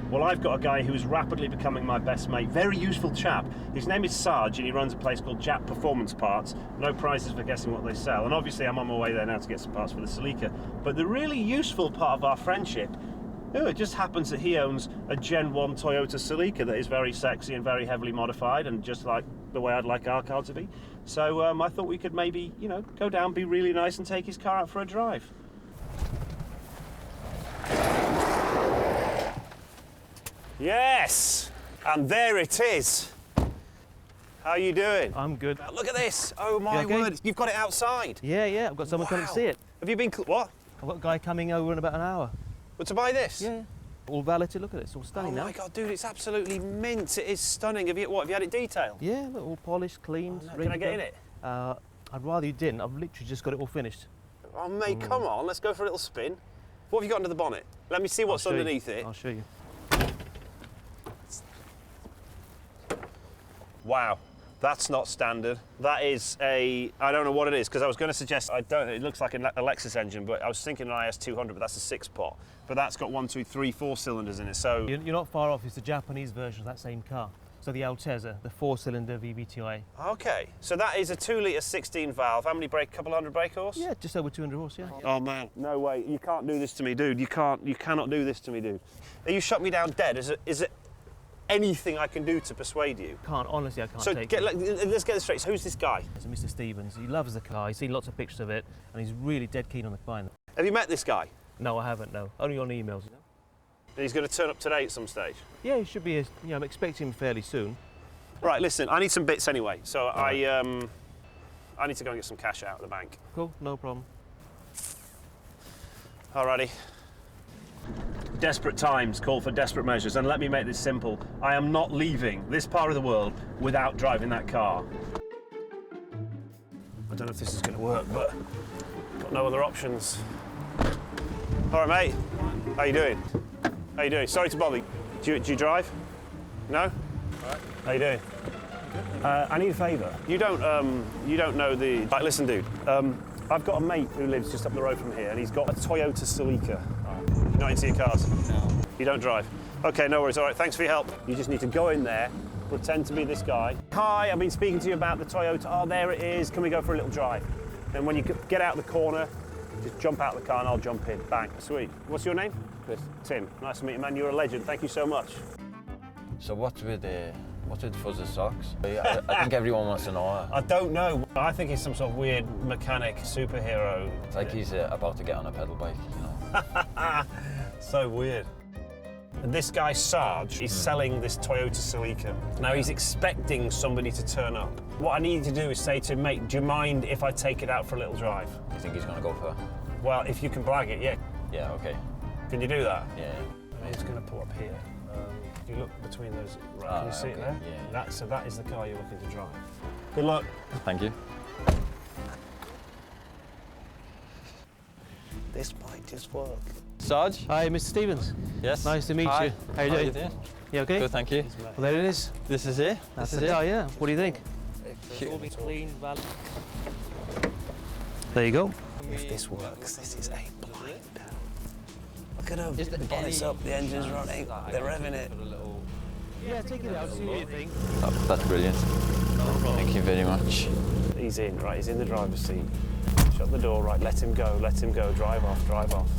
Well, I've got a guy who is rapidly becoming my best mate. Very useful chap. His name is Sarge, and he runs a place called Jap Performance Parts. No prizes for guessing what they sell. And obviously, I'm on my way there now to get some parts for the Celica. But the really useful part of our friendship, it just happens that he owns a Gen 1 Toyota Celica that is very sexy and very heavily modified, and just like the way I'd like our car to be. So I thought we could maybe, you know, go down, be really nice, and take his car out for a drive. Yes, and there it is. How are you doing? I'm good. Look at this. Oh my word, you've got it outside. Yeah, I've got someone coming to see it. Have you been, what? I've got a guy coming over in about an hour. But to buy this? Yeah. All valeted, look at it, it's all stunning now. Oh my God, dude, it's absolutely mint. It is stunning. Have you had it detailed? Yeah, look, all polished, cleaned. Oh, no. Can I get in it? I'd rather you didn't. I've literally just got it all finished. Oh mate, come on, let's go for a little spin. What have you got under the bonnet? Let me see what's underneath it. I'll show you. Wow, that's not standard. That is I don't know what it is, because I was going to suggest, it looks like a Lexus engine, but I was thinking an IS 200, but that's a 6-pot. But that's got 1, 2, 3, 4 cylinders in it, so... You're not far off, it's the Japanese version of that same car. So the Altezza, the 4-cylinder VVTi. Okay, so that is a 2-litre 16 valve. How many brake, couple hundred brake horse? Yeah, just over 200 horse, yeah. Oh man, no way, you can't do this to me, dude. You cannot do this to me, dude. You shut me down dead. Is it anything I can do to persuade you? Honestly, I can't so take it. Let's get this straight. So who's this guy? It's Mr. Stevens. He loves the car. He's seen lots of pictures of it, and he's really dead keen on the buying. Have you met this guy? No, I haven't, no. Only on emails, you know. And he's going to turn up today at some stage? Yeah, he should be, you know, I'm expecting him fairly soon. Right, listen, I need some bits anyway, so I need to go and get some cash out of the bank. Cool, no problem. Alrighty. Desperate times call for desperate measures, and let me make this simple. I am not leaving this part of the world without driving that car. I don't know if this is going to work, but got no other options. All right, mate. How you doing? How you doing? Sorry to bother you. Do you drive? No? All right. How you doing? I need a favour. You don't know the... Right, listen, dude. I've got a mate who lives just up the road from here, and he's got a Toyota Celica. You're not into your cars? No. You don't drive? Okay, no worries. All right, thanks for your help. You just need to go in there, pretend to be this guy. Hi, I've been speaking to you about the Toyota. Oh, there it is. Can we go for a little drive? And when you get out the corner, just jump out of the car and I'll jump in. Bang. Sweet. What's your name? Chris. Tim. Nice to meet you, man. You're a legend. Thank you so much. So what's with Fuzz's socks? I think everyone wants to know. I don't know. I think he's some sort of weird mechanic superhero. It's like he's about to get on a pedal bike, you know. So weird. And this guy, Sarge, is selling this Toyota Celica. Now, he's expecting somebody to turn up. What I need to do is say to him, mate, do you mind if I take it out for a little drive? You think he's going to go for? Well, if you can blag it, yeah. Yeah, okay. Can you do that? Yeah. It's going to pull up here. If you look between those, right, can you see it there? Yeah. So that is the car you're looking to drive. Good luck. Thank you. This might just work. Sarge? Hi, Mr. Stevens. Yes. Nice to meet you. How you doing? You okay? Good, thank you. Well, there it is. This is it? That's the car, yeah. What do you think? It's all been cleaned, valid. There you go. If this works, this is a blinder. Look at them. The bonnet's up, the engine's running, they're revving it. Yeah, take it out, see what you think. That's brilliant. Thank you very much. He's in, right, he's in the driver's seat. Shut the door, right, let him go, drive off, drive off.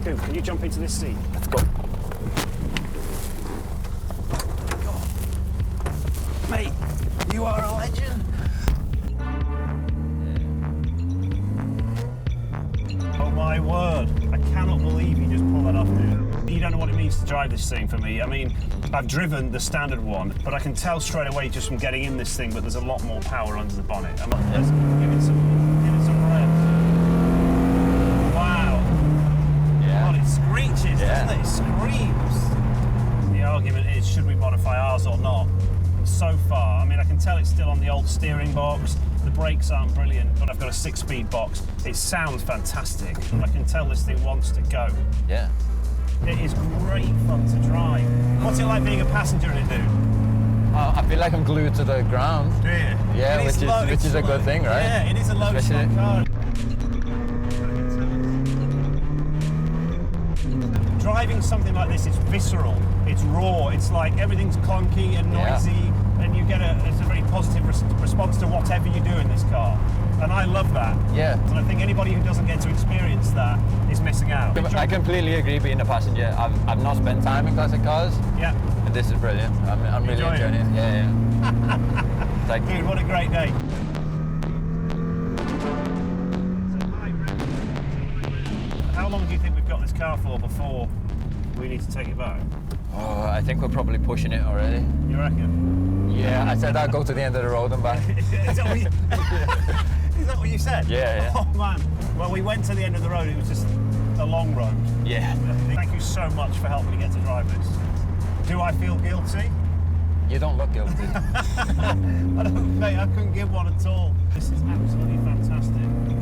Dude, can you jump into this seat? Let's go. Mate, you are a legend. Oh my word, I cannot believe you just pulled that off, dude. You don't know what it means to drive this thing for me. I mean, I've driven the standard one, but I can tell straight away just from getting in this thing, but there's a lot more power under the bonnet. Let's give it some rev. Wow. Yeah. God, it screeches, doesn't it? It screams. The argument is, should we modify ours or not? And so far, I mean, I can tell it's still on the old steering box. The brakes aren't brilliant, but I've got a 6-speed box. It sounds fantastic. I can tell this thing wants to go. Yeah. It is great fun to drive. What's it like being a passenger in it, dude? I feel like I'm glued to the ground. Do you? Yeah, which is a good thing, right? Yeah, it is a low Especially- stock car. Driving something like this is visceral, it's raw, it's like everything's clunky and noisy, and you get it's a very positive response to whatever you do in this car. And I love that. Yeah. And I think anybody who doesn't get to experience that is missing out. I completely agree being a passenger. I've not spent time in classic cars, Yeah. and this is brilliant. I'm really Enjoy it? enjoying it. Yeah. Like, Dude, what a great day. How long do you think we've got this car for before we need to take it back? oh, I think we're probably pushing it already. You reckon? Yeah, I said I'd go to the end of the road and back. Is that what you said? Yeah. Oh man. Well, we went to the end of the road. It was just a long road. Yeah. Thank you so much for helping me get to drive this. Do I feel guilty? You don't look guilty. I don't, mate, I couldn't give one at all. This is absolutely fantastic.